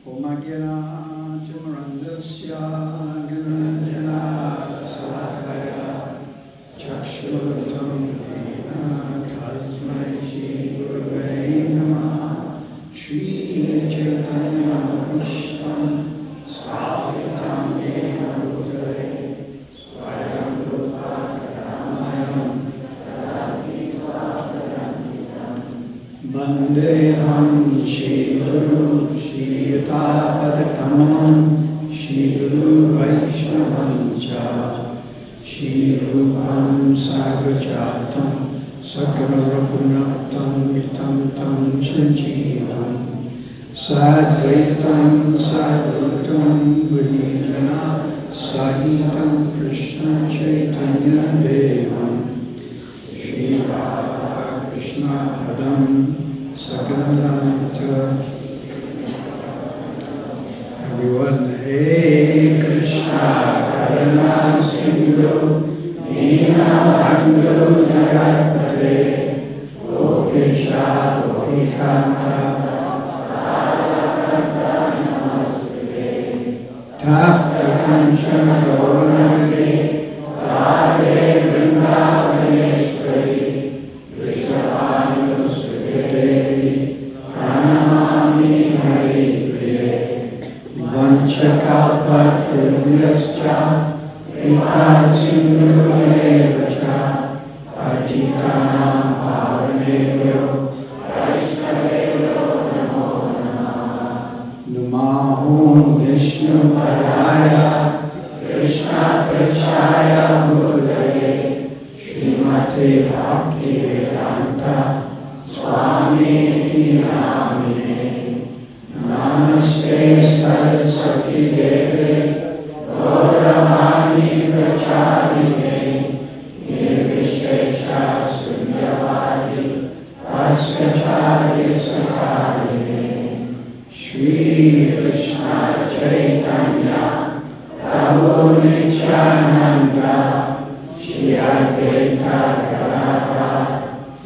Omagena Jamarandasya Gananjana Salakaya Chakshurtam Vena Tasmai Shri Gurave Namah Shri Chaitanya Manavishtam Svapatam Yena Bhutale Swayam Rupa Ramayam Vandeham Shri Guru Shri Yatapadkamam Shri Guru Vaishnavam Cha Shri Rupam Sagrajatam Sakara Raghunattam Vitam Tam Sanjeevam Sadvaitam Sadhutam Buddhijana Sahitam Krishna Chaitanya Devam Shri Radha Krishna Padam Sagren. Everyone, Hey Krishna Karuna Sindhu Dina Bandhu Jagate Gopisha Gopikanta Tapta Kancha Gaurangade Radhe Vrindavaneshwari Vrishabhanu Sudevi Pranamami Hari Priye Vanchakalpa Trubhyascha Kripa Sindhu Cha Patikanam Pavanebhyo Vaishnavebhyo Namo Namah Namahom Vishnu Padaya Krishna Prachaya Bhutale Srimate Bhaktivedanta Swami Iti Namine Namaste Saraswati Deve Gauravani Pracharine Nirvishesha Sunyavadi Vaskacharya Sakarine Shri Krishna Chaitanya Prabhu Nityananda Shri Advaita Gadadhara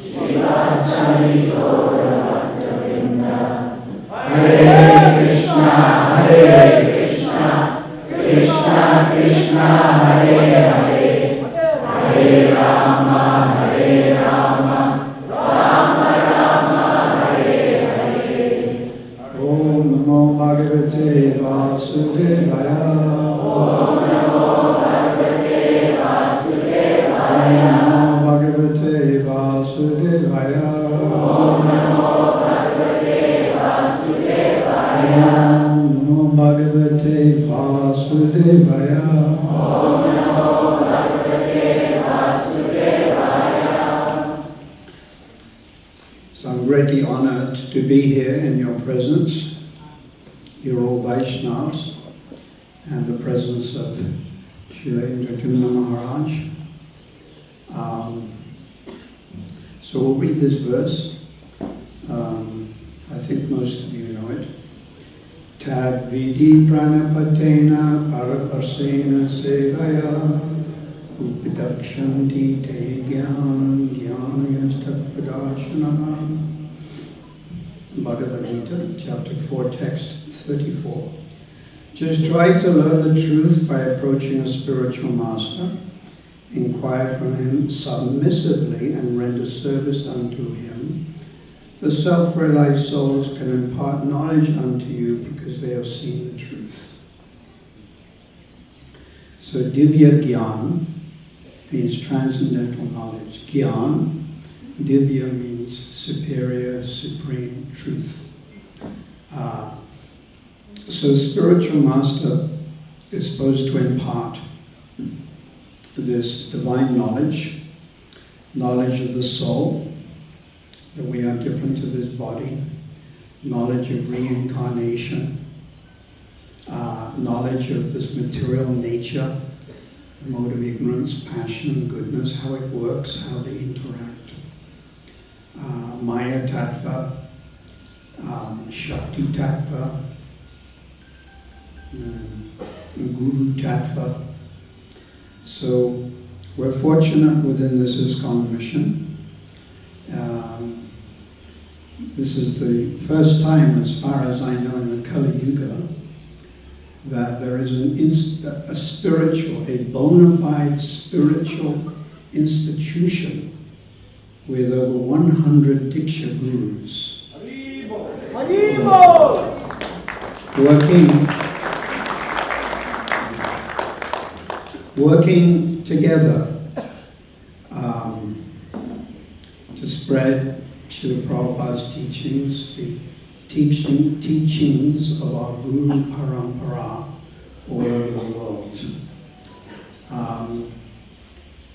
Shri Vasari Gaura Bhaktavinda Hare Krishna, Krishna Krishna, Hare Hare, Hare Rama, Rama Rama, Hare Hare. Om Namo Bhagavate Vasudevaya. Om Namo Bhagavate Vasudevaya. Om Namo Bhagavate Vasudevaya. Om Namo Bhagavate Vasudevaya. Om Namo Bhagavate Vasudevaya. Om Namo Bhagavate Vasudevaya. So I'm greatly honored to be here in your presence. You're all Vaishnavas, and the presence of Srila Indradyumna Maharaj. So we'll read this verse. I think most of you know it. Tad vidi pranapatena paraparsena sevaya upaдаkshanti te jnanam jnanayastapadarshanah. Bhagavad Gita, chapter 4, text 34. Just try to learn the truth by approaching a spiritual master. Inquire from him submissively and render service unto him. The self-realized souls can impart knowledge unto you because they have seen the truth. So Divya Gyan means transcendental knowledge. Gyan, Divya means superior, supreme truth. So spiritual master is supposed to impart this divine knowledge, knowledge of the soul, that we are different to this body, knowledge of reincarnation, knowledge of this material nature, the mode of ignorance, passion, goodness, how it works, how they interact. Maya Tattva, Shakti Tattva, Guru Tattva. So we're fortunate within this ISKCON mission. This is the first time, as far as I know, in the Kali Yuga that there is a spiritual, a bona fide spiritual institution with over 100 Diksha gurus working together to spread Srila Prabhupada's teachings, the teachings of our Guru Parampara all over the world.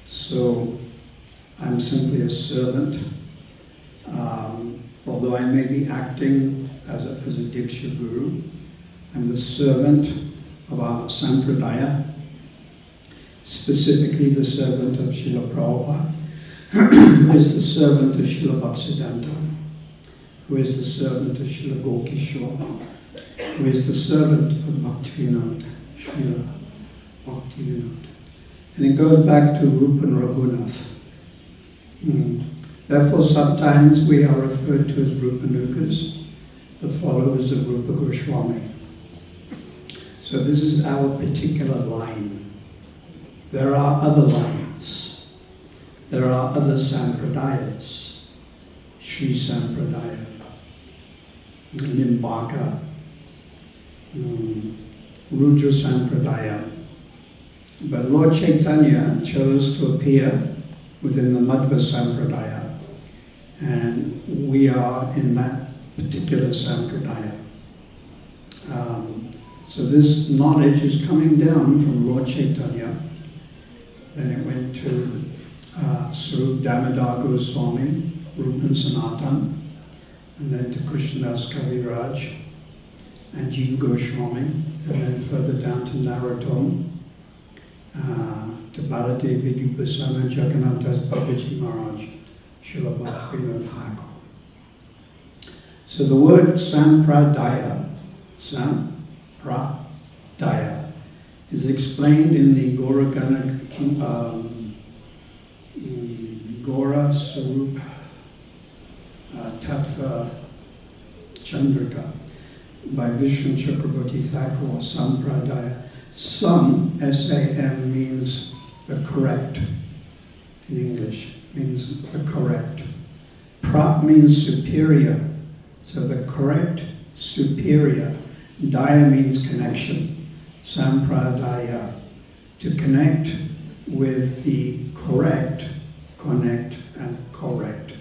So I'm simply a servant. Although I may be acting as a Diksha Guru, I'm the servant of our Sampradaya, specifically the servant of Srila Prabhupada, who is the servant of Srila Bhaktisiddhanta, who is the servant of Srila Gokishore, who is the servant of Bhaktivinoda, Srila Bhaktivinoda. And it goes back to Rupa and Raghunath. Therefore, sometimes we are referred to as Rupanugas, the followers of Rupa Goswami. So this is our particular line. There are other lines. There are other Sampradayas. Sri Sampradaya, Nimbaka, Rudra Sampradaya. But Lord Chaitanya chose to appear within the Madhva Sampradaya, and we are in that particular Sampradaya. So this knowledge is coming down from Lord Chaitanya. Then it went to Swarup Damodar Goswami, Rupa and Sanatan, and then to Krishnadas Kaviraj and Jiva Goswami, and then further down to Narottam, to Baladevi Dupasana Jagannathas Babaji Maharaj, Srila Bhaktivinoda Thakur. So the word Sampradaya is explained in the Gora Sarup Tattva Chandrika by Vishnu Chakraborty Thakur, Sampradaya. Sam, S-A-M, means the correct in English, means the correct. Pra means superior, so the correct, superior. Daya means connection. Sampradaya, to connect with the correct, connect and correct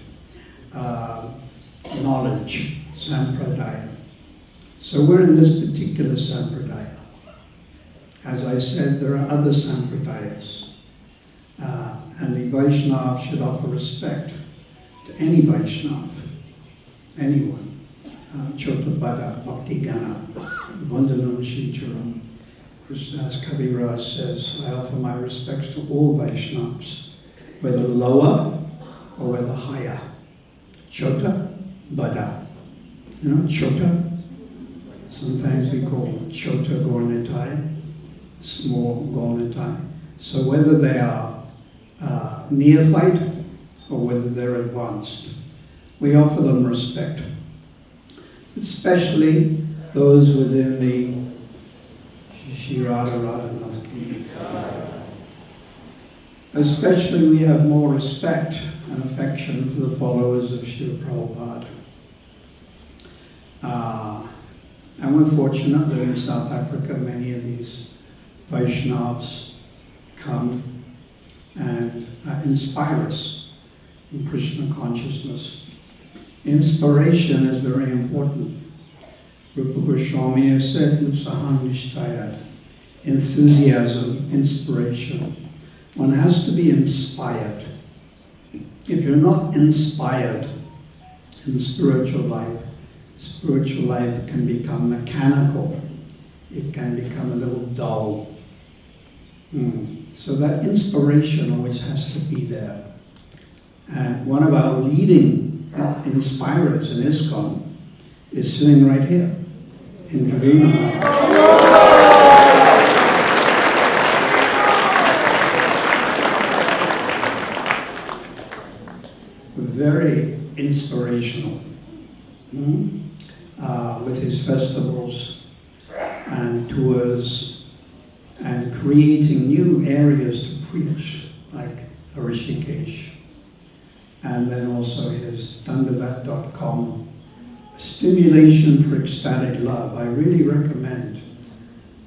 knowledge, Sampradaya. So we're in this particular Sampradaya. As I said, there are other Sampradayas, and the Vaishnava should offer respect to any Vaishnava, anyone. Chotabada, Bhakti Gana, Vandanam Shicharam. Krishnadas Kaviraj says, I offer my respects to all Vaishnavas, whether lower or whether higher. Chota, Bada. You know, Chota, sometimes we call Chota Gornitai, small Gornitai. So whether they are neophyte or whether they're advanced, we offer them respect. Especially those within the Shirada Radhanath. Especially we have more respect and affection for the followers of Srila Prabhupada. And we're fortunate that in South Africa many of these Vaishnavas come and inspire us in Krishna consciousness. Inspiration is very important. Rupa Goswami has said, Utsahan Nishtayat, enthusiasm, inspiration. One has to be inspired. If you're not inspired in spiritual life can become mechanical. It can become a little dull. So that inspiration always has to be there. And one of our leading inspirers in ISKCON is sitting right here in Durban. Very inspirational with his festivals. and tours and creating new areas to preach, like Rishikesh. And then also his dandavat.com, stimulation for ecstatic love. I really recommend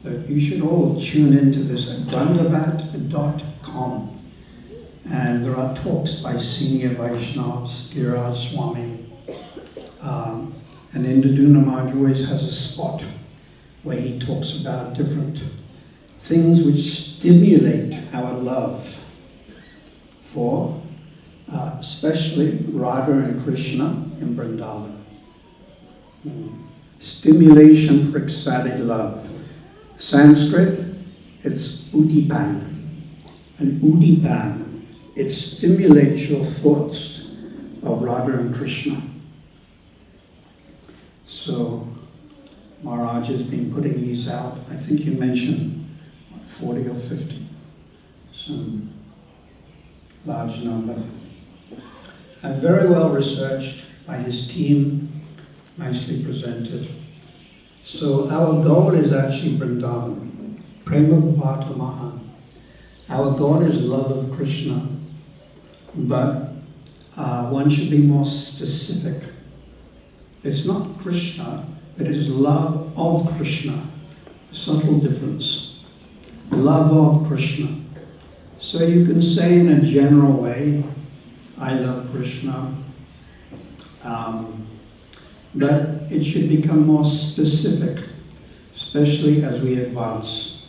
that you should all tune into this at dandavat.com. And there are talks by senior Vaishnavas, Giriraj Swami, and Indraduna Maharaj always has a spot where he talks about different things which stimulate our love for especially Radha and Krishna in Vrindavan. Stimulation for ecstatic love. Sanskrit, it's udipan. And udipan, it stimulates your thoughts of Radha and Krishna. So Maharaj has been putting these out. I think you mentioned 40 or 50, some large number. And very well researched by his team, nicely presented. So our goal is actually Vrindavan, Prema Bhata Mahan. Our goal is love of Krishna, but one should be more specific. It's not Krishna, but it is love of Krishna. A subtle difference. Love of Krishna. So you can say in a general way, I love Krishna, but it should become more specific, especially as we advance,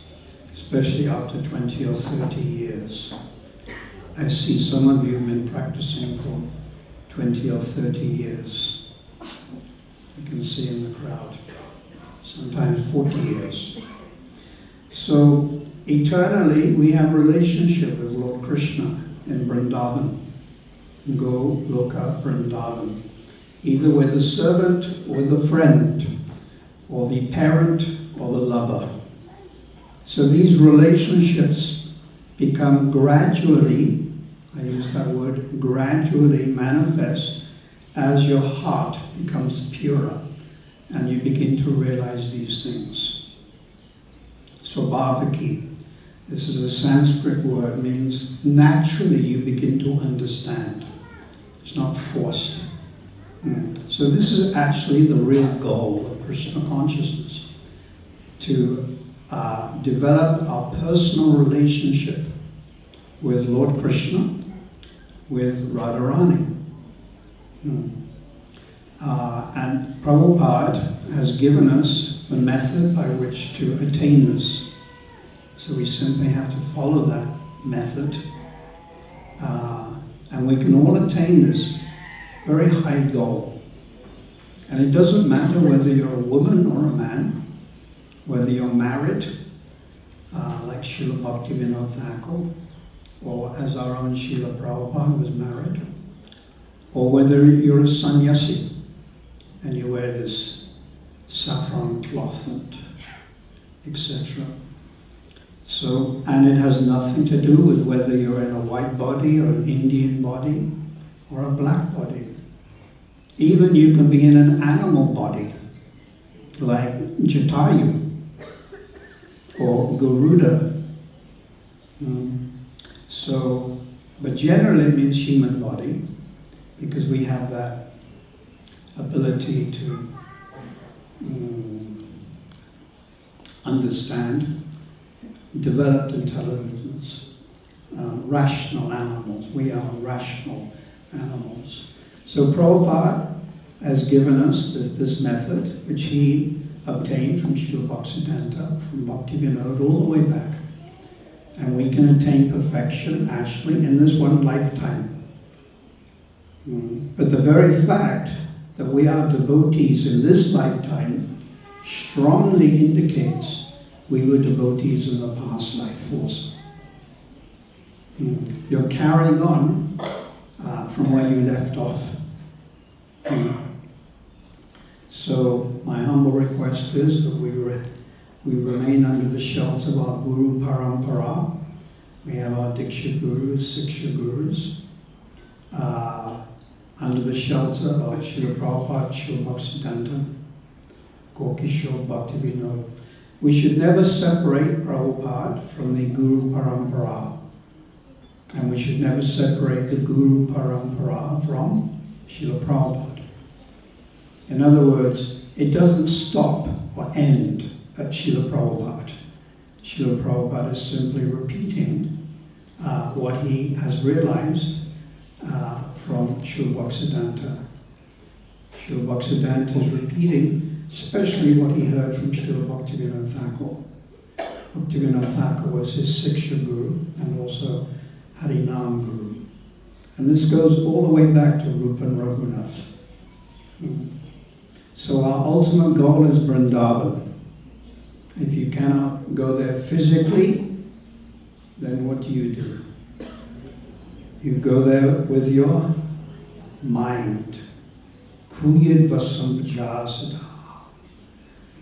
especially after 20 or 30 years. I see some of you have been practicing for 20 or 30 years. You can see in the crowd, sometimes 40 years. So eternally we have a relationship with Lord Krishna in Vrindavan. Go Loka Vrindavan. Either with the servant or the friend, or the parent or the lover. So these relationships become gradually, I use that word, gradually manifest as your heart becomes purer and you begin to realize these things. Swabhavaki, this is a Sanskrit word, means naturally you begin to understand. It's not forced. So this is actually the real goal of Krishna consciousness, to develop our personal relationship with Lord Krishna, with Radharani. And Prabhupada has given us the method by which to attain this. So we simply have to follow that method. And we can all attain this very high goal. And it doesn't matter whether you're a woman or a man, whether you're married, like Srila Bhaktivinoda Thakur, or as our own Srila Prabhupada was married, or whether you're a sannyasi and you wear this saffron cloth and etc. So, and it has nothing to do with whether you're in a white body or an Indian body or a black body. Even you can be in an animal body, like Jatayu or Garuda. So, but generally it means human body, because we have that ability to understand, developed intelligence, rational animals. We are rational animals. So Prabhupada has given us this method, which he obtained from Srila Bhaktisiddhanta, from Bhaktivinoda, all the way back. And we can attain perfection actually in this one lifetime. But the very fact that we are devotees in this lifetime strongly indicates we were devotees in the past life also. You're carrying on from where you left off. So my humble request is that we remain under the shelter of our Guru Parampara. We have our Diksha Gurus, Siksha Gurus, under the shelter of Srila Prabhupada, Srila Bhaktisiddhanta, Gokishore, Bhaktivinoda. We should never separate Prabhupada from the Guru Parampara. And we should never separate the Guru Parampara from Srila Prabhupada. In other words, it doesn't stop or end at Srila Prabhupada. Srila Prabhupada is simply repeating what he has realized from Srila Bhaktisiddhanta. Srila Bhaktisiddhanta is repeating especially what he heard from Srila Bhaktivinoda Thakur. Bhaktivinoda Thakur was his Siksha Guru and also Harinam Guru. And this goes all the way back to Rupa and Raghunath. So our ultimate goal is Vrindavan. If you cannot go there physically, then what do? You go there with your mind. Kuyid vasampajasada,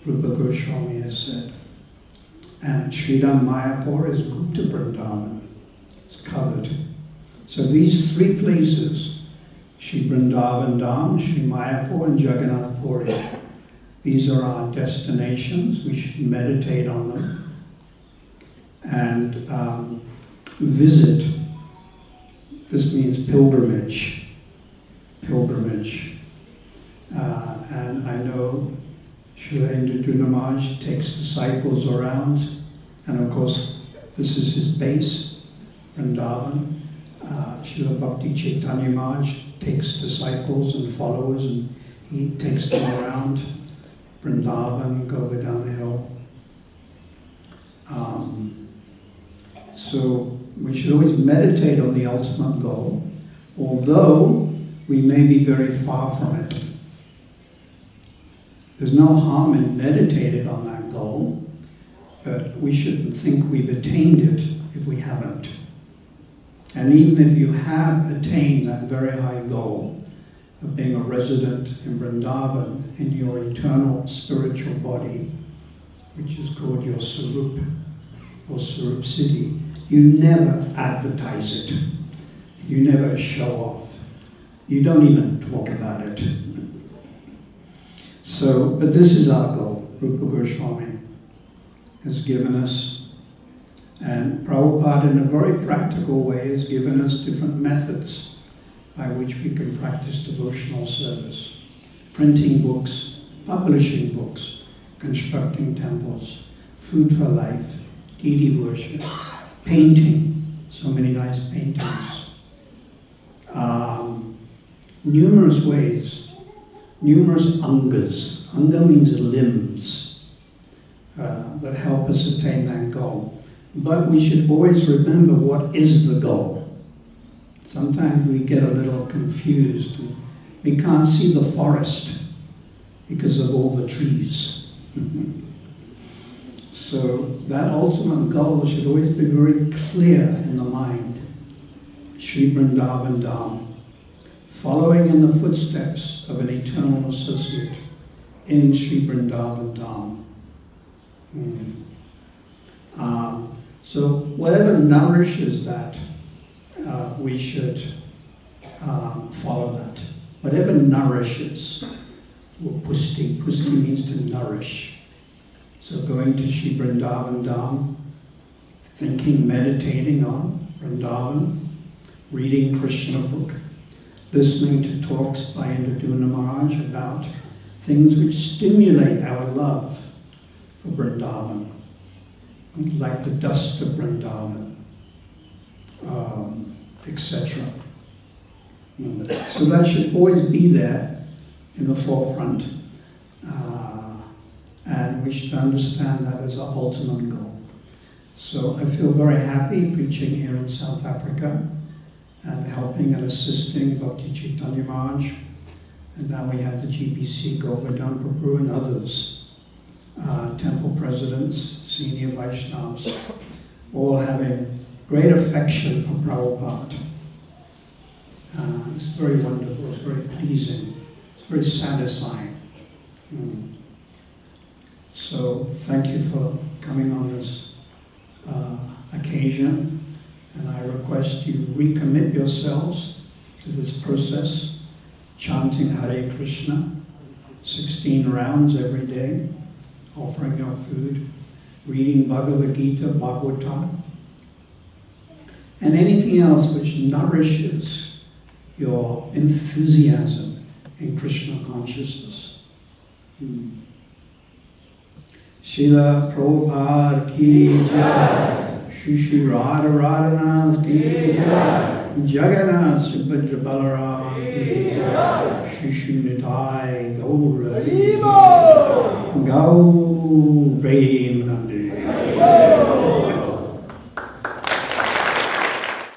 Rupa Goswami has said. And Sridham Mayapur is Gupta Vrindavan. It's covered. So these three places, Shri Vrindavan Dham, Shri Mayapur and Jagannath Puri, these are our destinations. We should meditate on them and visit. This means pilgrimage. Pilgrimage. And I know Srila Indraduna Maharaj takes disciples around, and of course this is his base, Vrindavan. Srila Bhakti Chaitanya Maharaj takes disciples and followers, and he takes them around Vrindavan, Govardhan Hill. So we should always meditate on the ultimate goal, although we may be very far from it. There's no harm in meditating on that goal, but we shouldn't think we've attained it if we haven't. And even if you have attained that very high goal of being a resident in Vrindavan, in your eternal spiritual body, which is called your Sarup, or Sarup City, you never advertise it. You never show off. You don't even talk about it. So, but this is our goal. Rupa Goswami has given us, and Prabhupada in a very practical way has given us different methods by which we can practice devotional service. Printing books, publishing books, constructing temples, food for life, deity worship, painting, so many nice paintings. Numerous ways, numerous angas. Anga means limbs that help us attain that goal. But we should always remember what is the goal. Sometimes we get a little confused. We can't see the forest because of all the trees. So that ultimate goal should always be very clear in the mind. Shri Vrindavan Dham, following in the footsteps of an eternal associate in Shri Vrindavan Dham. So whatever nourishes that, we should follow that. Whatever nourishes, pusti. Pusti means to nourish. So going to Shri Vrindavan Dham, thinking, meditating on Vrindavan, reading Krishna book, listening to talks by Indraduna Maharaj about things which stimulate our love for Vrindavan, like the dust of Vrindavan, etc. So that should always be there in the forefront, and we should understand that as our ultimate goal. So I feel very happy preaching here in South Africa and helping and assisting Bhakti Chaitanya Maharaj, and now we have the GBC, Govardhan Prabhu, and others, temple presidents, senior Vaishnavas, all having great affection for Prabhupada. It's very wonderful, it's very pleasing, it's very satisfying. So thank you for coming on this occasion, and I request you recommit yourselves to this process, chanting Hare Krishna, 16 rounds every day, offering your food, reading Bhagavad Gita, Bhagavatam, and anything else which nourishes your enthusiasm in Krishna consciousness. Srila Prabhupada ki jai, Shri Radha Radhanath ki jai, Jagannath Subhadra Balaram ki jai, Shri Nitai Gaura Gauri